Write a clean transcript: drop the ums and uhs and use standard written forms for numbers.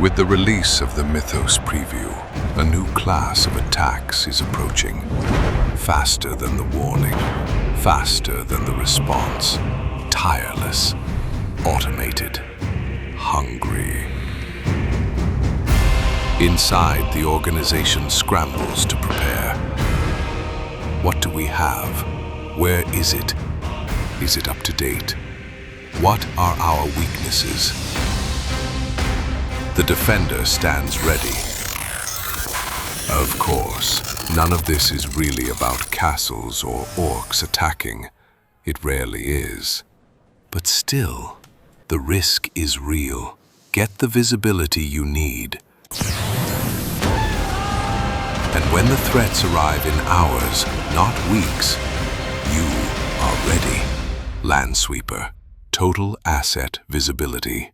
With the release of the Mythos preview, a new class of attacks is approaching. Faster than the warning, faster than the response, tireless, automated, hungry. Inside, the organization scrambles to prepare. What do we have? Where is it? Is it up to date? What are our weaknesses? The defender stands ready. Of course, none of this is really about castles or orcs attacking. It rarely is. But still, the risk is real. Get the visibility you need. And when the threats arrive in hours, not weeks, you are ready. Lansweeper, total asset visibility.